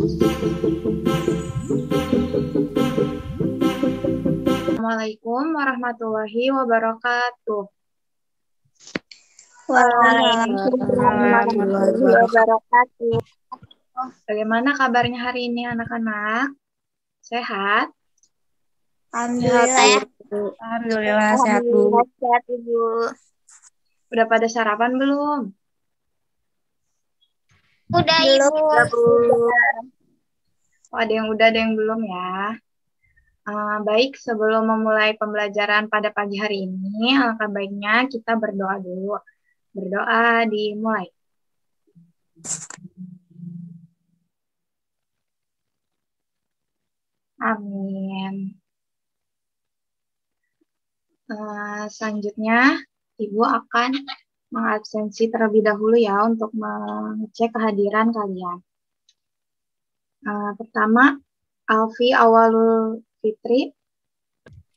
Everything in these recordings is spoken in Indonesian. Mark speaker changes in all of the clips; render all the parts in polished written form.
Speaker 1: Assalamualaikum warahmatullahi wabarakatuh.
Speaker 2: Waalaikumsalam warahmatullahi wabarakatuh.
Speaker 1: Bagaimana kabarnya hari ini anak-anak? Sehat?
Speaker 2: Alhamdulillah.
Speaker 3: Alhamdulillah sehat, Bu.
Speaker 2: Alhamdulillah sehat, Ibu.
Speaker 1: Udah pada sarapan belum?
Speaker 2: Udah, Ibu.
Speaker 1: Udah, Bu. Oh, ada yang udah, ada yang belum ya. Baik, sebelum memulai pembelajaran pada pagi hari ini, alangkah baiknya kita berdoa dulu. Berdoa dimulai. Amin. Selanjutnya, Ibu akan mengabsensi terlebih dahulu ya untuk mengecek kehadiran kalian. Pertama, Alfi Awalul Fitri.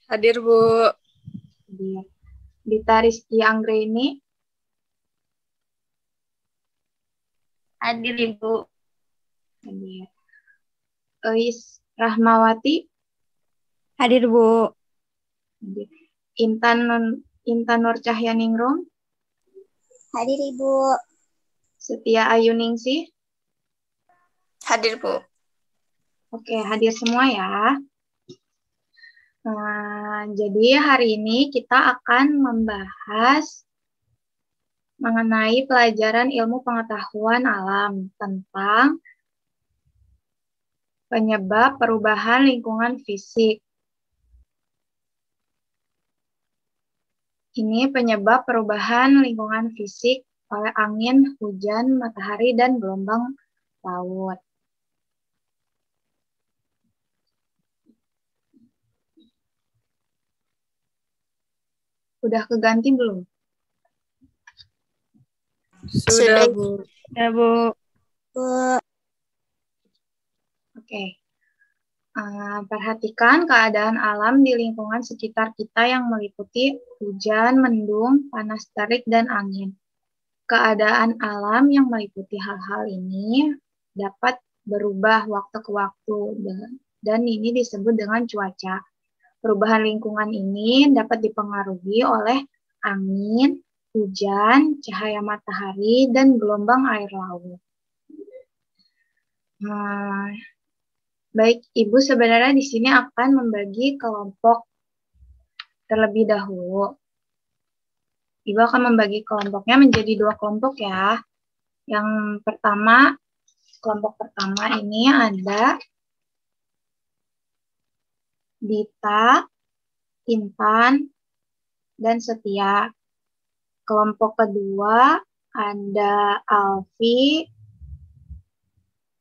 Speaker 3: Hadir, Bu.
Speaker 1: Hadir. Dita Rizky Anggreni.
Speaker 2: Hadir, Ibu.
Speaker 1: Hadir. Eis Rahmawati.
Speaker 3: Hadir, Bu.
Speaker 1: Hadir. Intan Nur Cahyaningrum.
Speaker 2: Hadir, Ibu.
Speaker 1: Setia Ayu Ningsih.
Speaker 3: Hadir, Bu.
Speaker 1: Oke, hadir semua ya. Jadi hari ini kita akan membahas mengenai pelajaran ilmu pengetahuan alam tentang penyebab perubahan lingkungan fisik. Ini penyebab perubahan lingkungan fisik oleh angin, hujan, matahari, dan gelombang laut. Udah keganti belum?
Speaker 3: Sudah, Bu.
Speaker 2: Sudah, Bu.
Speaker 1: Oke. Perhatikan keadaan alam di lingkungan sekitar kita yang meliputi hujan, mendung, panas terik, dan angin. Keadaan alam yang meliputi hal-hal ini dapat berubah waktu ke waktu, dan ini disebut dengan cuaca. Perubahan lingkungan ini dapat dipengaruhi oleh angin, hujan, cahaya matahari, dan gelombang air laut. Baik, Ibu sebenarnya di sini akan membagi kelompok terlebih dahulu. Ibu akan membagi kelompoknya menjadi 2 kelompok ya. Yang pertama, kelompok pertama ini ada Dita, Intan, dan Setia. Kelompok kedua ada Alfi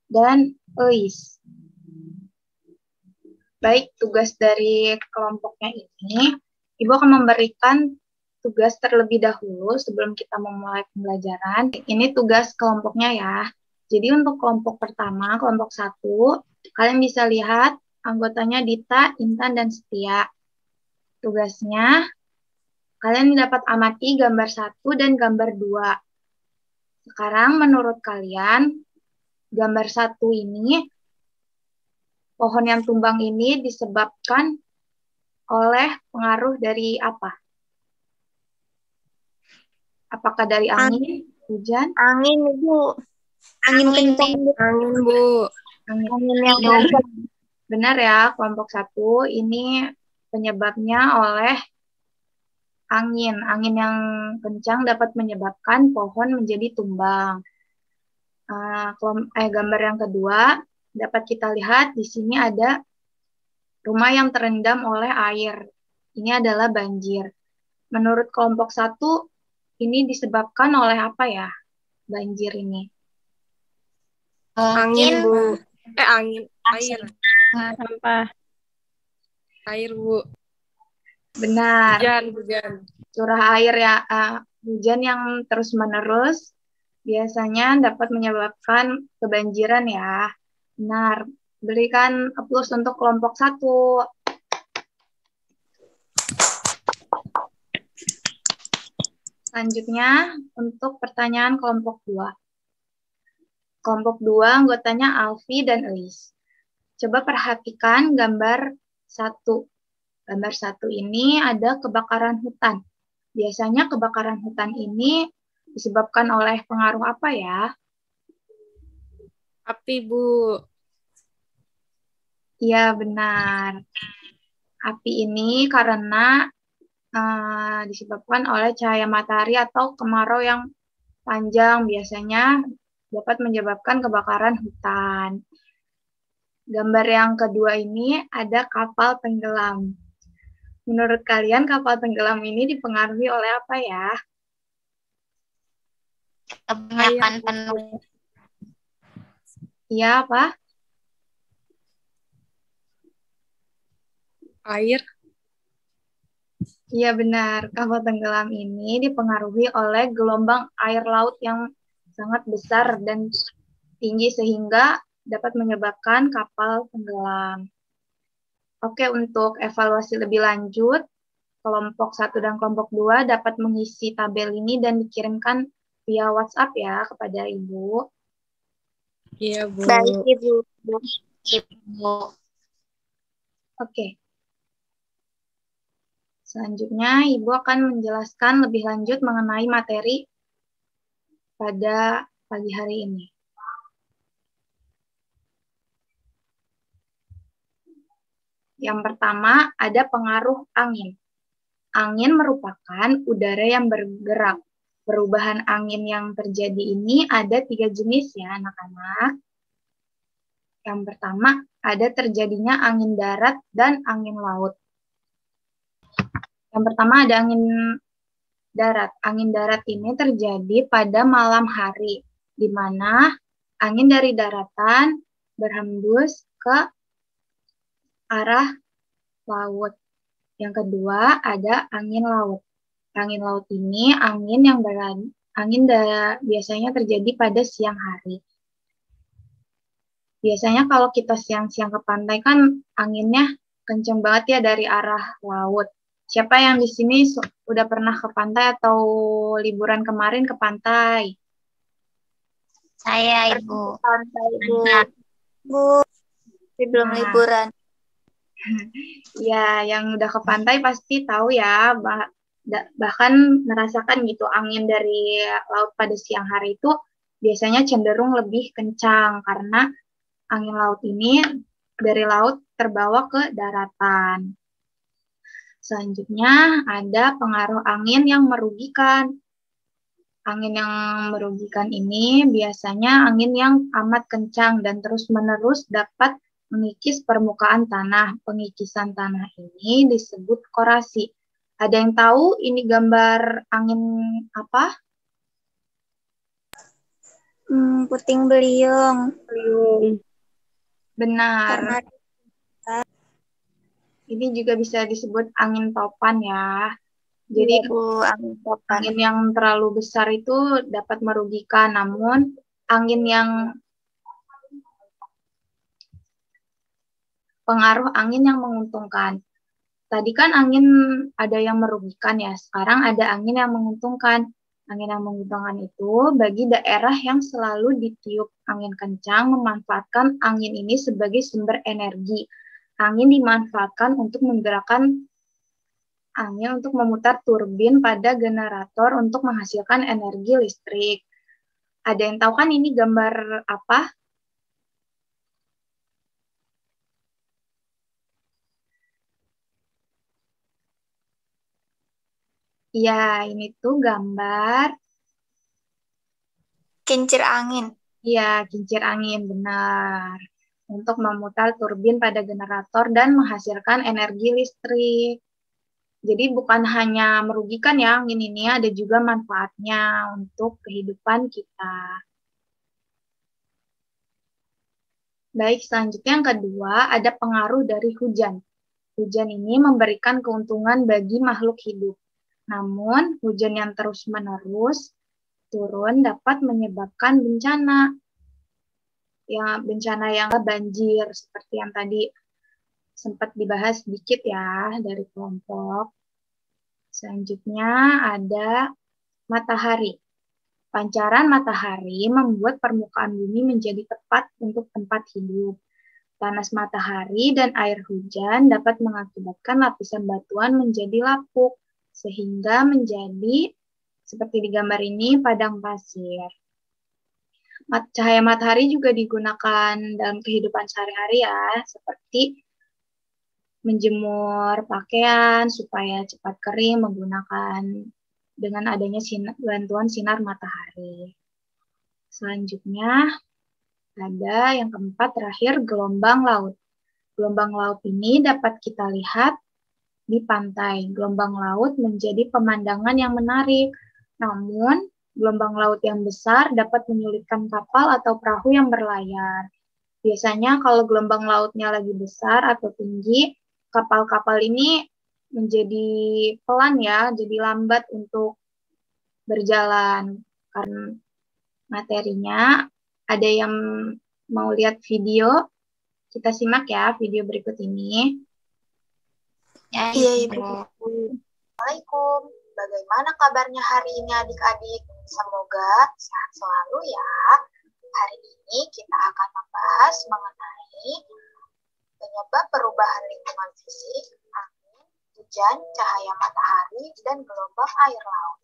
Speaker 1: dan Eis. Baik, tugas dari kelompoknya ini, Ibu akan memberikan tugas terlebih dahulu sebelum kita memulai pembelajaran. Ini tugas kelompoknya ya. Jadi untuk kelompok pertama, kelompok 1, kalian bisa lihat anggotanya Dita, Intan, dan Setia. Tugasnya, kalian dapat amati gambar 1 dan gambar 2. Sekarang menurut kalian, gambar 1 ini, pohon yang tumbang ini disebabkan oleh pengaruh dari apa? Apakah dari angin, hujan?
Speaker 2: Angin, Ibu. Angin kencang.
Speaker 3: Angin, Bu.
Speaker 2: Angin yang kencang.
Speaker 1: Benar ya, kelompok 1 ini penyebabnya oleh angin. Angin yang kencang dapat menyebabkan pohon menjadi tumbang. Gambar yang kedua, dapat kita lihat di sini ada rumah yang terendam oleh air. Ini adalah banjir. Menurut kelompok 1, ini disebabkan oleh apa ya, banjir ini?
Speaker 3: Angin, Bu. Angin. Air.
Speaker 2: Sampah.
Speaker 3: Air, Bu.
Speaker 1: Benar.
Speaker 3: Hujan.
Speaker 1: Curah air ya, hujan yang terus-menerus biasanya dapat menyebabkan kebanjiran ya. Benar. Berikan aplaus untuk kelompok 1. Selanjutnya untuk pertanyaan kelompok 2. Kelompok 2 anggotanya Alfi dan Elis. Coba perhatikan gambar 1. Gambar 1 ini ada kebakaran hutan. Biasanya kebakaran hutan ini disebabkan oleh pengaruh apa ya?
Speaker 3: Api, Bu.
Speaker 1: Iya, benar. Api ini karena disebabkan oleh cahaya matahari atau kemarau yang panjang, biasanya dapat menyebabkan kebakaran hutan. Gambar yang kedua ini ada kapal tenggelam. Menurut kalian kapal tenggelam ini dipengaruhi oleh apa ya?
Speaker 2: Kebanyakan penuh.
Speaker 1: Iya, apa?
Speaker 3: Air.
Speaker 1: Iya benar, kapal tenggelam ini dipengaruhi oleh gelombang air laut yang sangat besar dan tinggi sehingga dapat menyebabkan kapal tenggelam. Oke, untuk evaluasi lebih lanjut, kelompok 1 dan kelompok 2 dapat mengisi tabel ini dan dikirimkan via WhatsApp ya kepada Ibu.
Speaker 3: Iya, Bu.
Speaker 2: Baik, Ibu. Ibu.
Speaker 1: Oke. Selanjutnya, Ibu akan menjelaskan lebih lanjut mengenai materi pada pagi hari ini. Yang pertama, ada pengaruh angin. Angin merupakan udara yang bergerak. Perubahan angin yang terjadi ini ada 3 jenis ya, anak-anak. Yang pertama, ada terjadinya angin darat dan angin laut. Yang pertama ada angin darat. Angin darat ini terjadi pada malam hari, di mana angin dari daratan berhembus ke arah laut. Yang kedua ada angin laut. Angin laut ini biasanya terjadi pada siang hari. Biasanya kalau kita siang-siang ke pantai kan anginnya kenceng banget ya dari arah laut. Siapa yang di sini udah pernah ke pantai atau liburan kemarin ke pantai?
Speaker 2: Saya, Ibu.
Speaker 1: Pantai, Ibu.
Speaker 2: Bu, tapi belum
Speaker 1: Nah.
Speaker 2: liburan.
Speaker 1: Ya, yang udah ke pantai pasti tahu ya, bahkan merasakan gitu angin dari laut pada siang hari itu biasanya cenderung lebih kencang karena angin laut ini dari laut terbawa ke daratan. Selanjutnya ada pengaruh angin yang merugikan. Angin yang merugikan ini biasanya angin yang amat kencang dan terus-menerus dapat mengikis permukaan tanah. Pengikisan tanah ini disebut korasi. Ada yang tahu ini gambar angin apa?
Speaker 2: Puting beliung.
Speaker 1: Benar.
Speaker 2: Karena
Speaker 1: Ini juga bisa disebut angin topan ya. Jadi
Speaker 2: Bu, angin topan.
Speaker 1: angin yang terlalu besar itu dapat merugikan, namun angin yang pengaruh angin yang menguntungkan. Tadi kan angin ada yang merugikan ya, sekarang ada angin yang menguntungkan. Angin yang menguntungkan itu bagi daerah yang selalu ditiup angin kencang memanfaatkan angin ini sebagai sumber energi. Angin dimanfaatkan untuk menggerakkan angin untuk memutar turbin pada generator untuk menghasilkan energi listrik. Ada yang tahu kan ini gambar apa? Ya, ini tuh gambar.
Speaker 2: Kincir angin.
Speaker 1: Ya, kincir angin, benar. Untuk memutar turbin pada generator dan menghasilkan energi listrik. Jadi bukan hanya merugikan ya angin ini, ada juga manfaatnya untuk kehidupan kita. Baik, selanjutnya yang kedua ada pengaruh dari hujan. Hujan ini memberikan keuntungan bagi makhluk hidup. Namun, hujan yang terus-menerus turun dapat menyebabkan bencana. Ya, bencana yang banjir, seperti yang tadi sempat dibahas sedikit ya dari kelompok. Selanjutnya ada matahari. Pancaran matahari membuat permukaan bumi menjadi tepat untuk tempat hidup. Panas matahari dan air hujan dapat mengakibatkan lapisan batuan menjadi lapuk, sehingga menjadi seperti di gambar ini padang pasir. Cahaya matahari juga digunakan dalam kehidupan sehari-hari ya, seperti menjemur pakaian supaya cepat kering menggunakan dengan adanya bantuan sinar matahari. Selanjutnya, ada yang keempat terakhir, gelombang laut. Gelombang laut ini dapat kita lihat di pantai. Gelombang laut menjadi pemandangan yang menarik. Namun, gelombang laut yang besar dapat menyulitkan kapal atau perahu yang berlayar. Biasanya kalau gelombang lautnya lagi besar atau tinggi, kapal-kapal ini menjadi pelan ya, jadi lambat untuk berjalan. Karena materinya, ada yang mau lihat video, kita simak ya video berikut ini.
Speaker 2: Ya,
Speaker 3: Iya,
Speaker 2: Ibu.
Speaker 4: Assalamualaikum, bagaimana kabarnya hari ini adik-adik? Semoga sehat selalu ya. Hari ini kita akan membahas mengenai penyebab perubahan lingkungan fisik, angin, hujan, cahaya matahari, dan gelombang air laut.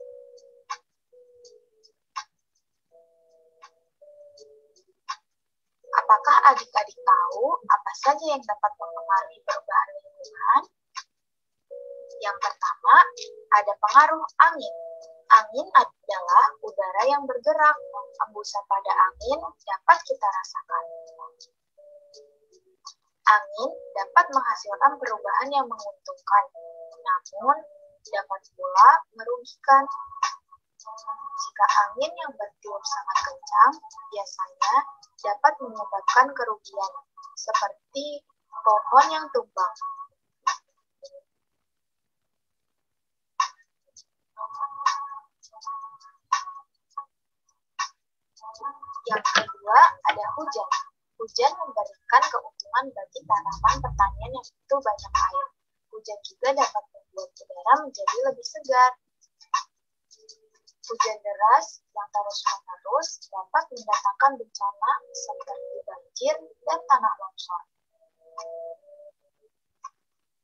Speaker 4: Apakah adik-adik tahu apa saja yang dapat mempengaruhi perubahan lingkungan? Yang pertama, ada pengaruh angin. Angin adalah udara yang bergerak. Hembusan pada angin dapat kita rasakan. Angin dapat menghasilkan perubahan yang menguntungkan, namun dapat pula merugikan. Jika angin yang bertiup sangat kencang, biasanya dapat menyebabkan kerugian, seperti pohon yang tumbang. Yang kedua, ada hujan. Hujan memberikan keuntungan bagi tanaman pertanian yang butuh banyak air. Hujan juga dapat membuat udara menjadi lebih segar. Hujan deras yang terus-menerus dapat mendatangkan bencana seperti banjir dan tanah longsor.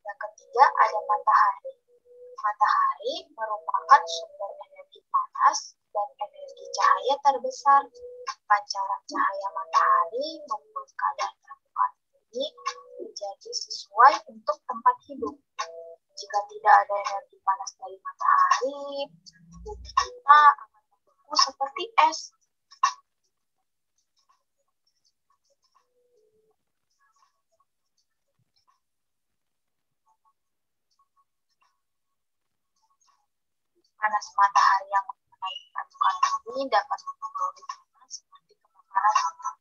Speaker 4: Yang ketiga, ada matahari. Matahari merupakan sumber energi panas dan energi cahaya terbesar. Pancaran cahaya matahari membuat keadaan permukaan bumi menjadi sesuai untuk tempat hidup. Jika tidak ada energi panas dari matahari, bumi kita akan membeku seperti es. Panas matahari yang mengenai permukaan bumi dapat mempengaruhi lingkungan seperti kebakaran hutan.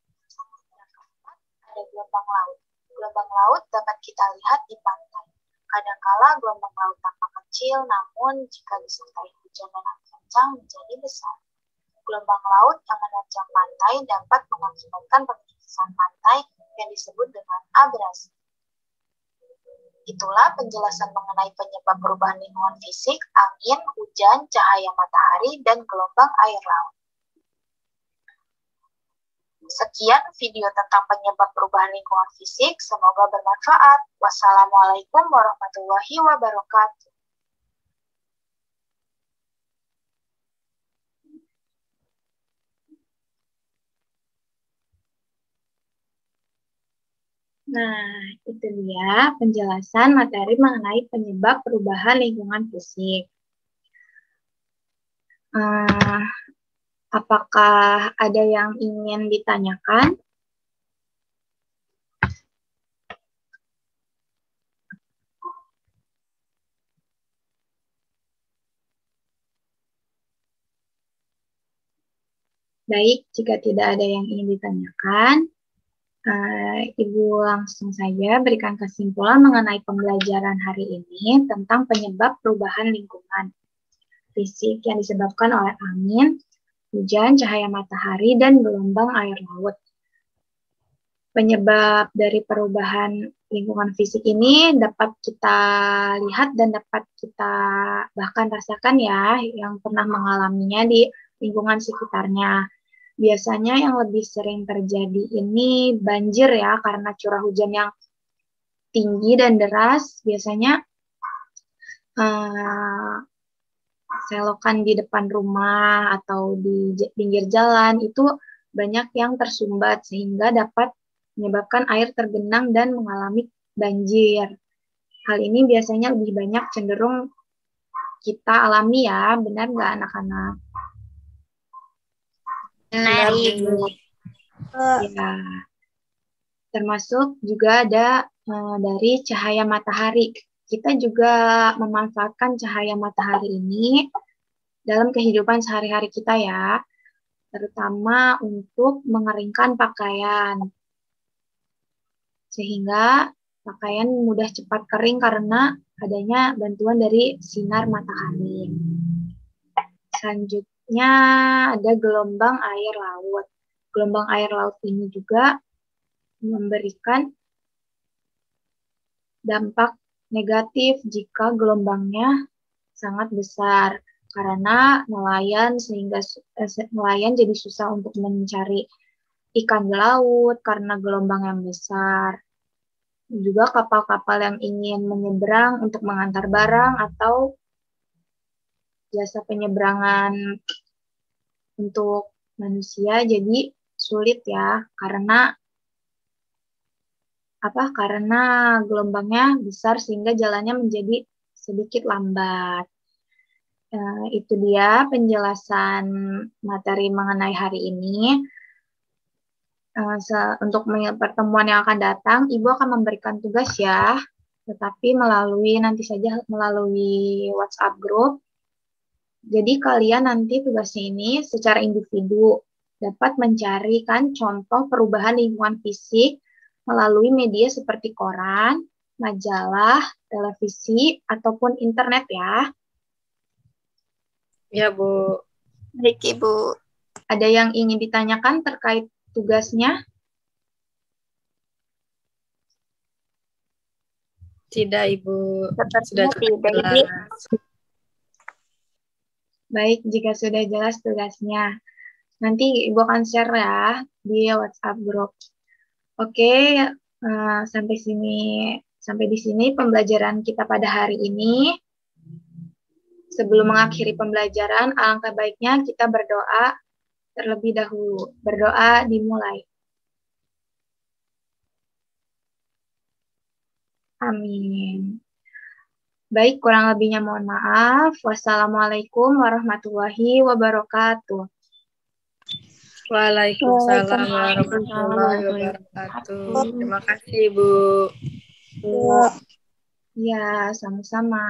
Speaker 4: Yang keempat, ada gelombang laut. Gelombang laut dapat kita lihat di pantai. Kadangkala gelombang laut tampak kecil, namun jika disertai hujan dan angin kencang menjadi besar. Gelombang laut yang menerjang pantai dapat mengakibatkan pengerusakan pantai yang disebut dengan abrasi. Itulah penjelasan mengenai penyebab perubahan lingkungan fisik, angin, hujan, cahaya matahari, dan gelombang air laut. Sekian video tentang penyebab perubahan lingkungan fisik, semoga bermanfaat. Wassalamualaikum warahmatullahi wabarakatuh.
Speaker 1: Nah, itu dia penjelasan materi mengenai penyebab perubahan lingkungan fisik. Apakah ada yang ingin ditanyakan? Baik, jika tidak ada yang ingin ditanyakan, Ibu langsung saja berikan kesimpulan mengenai pembelajaran hari ini tentang penyebab perubahan lingkungan fisik yang disebabkan oleh angin, hujan, cahaya matahari, dan gelombang air laut. Penyebab dari perubahan lingkungan fisik ini dapat kita lihat dan dapat kita bahkan rasakan ya, yang pernah mengalaminya di lingkungan sekitarnya. Biasanya yang lebih sering terjadi ini banjir ya, karena curah hujan yang tinggi dan deras. Biasanya selokan di depan rumah atau di pinggir jalan itu banyak yang tersumbat sehingga dapat menyebabkan air tergenang dan mengalami banjir. Hal ini biasanya lebih banyak cenderung kita alami ya, benar nggak anak-anak?
Speaker 2: Benar, Ibu.
Speaker 1: Ya, termasuk juga ada dari cahaya matahari. Kita juga memanfaatkan cahaya matahari ini dalam kehidupan sehari-hari kita ya, terutama untuk mengeringkan pakaian. Sehingga pakaian mudah cepat kering karena adanya bantuan dari sinar matahari. Selanjutnya ada gelombang air laut. Gelombang air laut ini juga memberikan dampak negatif jika gelombangnya sangat besar karena nelayan jadi susah untuk mencari ikan di laut karena gelombang yang besar. Juga kapal-kapal yang ingin menyeberang untuk mengantar barang atau jasa penyeberangan untuk manusia jadi sulit ya karena gelombangnya besar sehingga jalannya menjadi sedikit lambat. Itu dia penjelasan materi mengenai hari ini. Untuk pertemuan yang akan datang, Ibu akan memberikan tugas ya, tetapi nanti saja melalui WhatsApp group. Jadi kalian nanti tugasnya ini secara individu dapat mencarikan contoh perubahan lingkungan fisik melalui media seperti koran, majalah, televisi, ataupun internet ya.
Speaker 3: Ya, Bu.
Speaker 2: Baik, Ibu.
Speaker 1: Ada yang ingin ditanyakan terkait tugasnya?
Speaker 3: Tidak, Ibu.
Speaker 2: Sepertinya
Speaker 3: Sudah
Speaker 2: tidak, Ibu.
Speaker 3: jelas.
Speaker 1: Baik, jika sudah jelas tugasnya. Nanti Ibu akan share ya di WhatsApp group. Oke, sampai di sini pembelajaran kita pada hari ini. Sebelum mengakhiri pembelajaran, alangkah baiknya kita berdoa terlebih dahulu. Berdoa dimulai. Amin. Baik, kurang lebihnya mohon maaf. Wassalamualaikum warahmatullahi wabarakatuh.
Speaker 3: Waalaikumsalam warahmatullahi wabarakatuh. Terima kasih, Bu.
Speaker 1: Ya, sama-sama.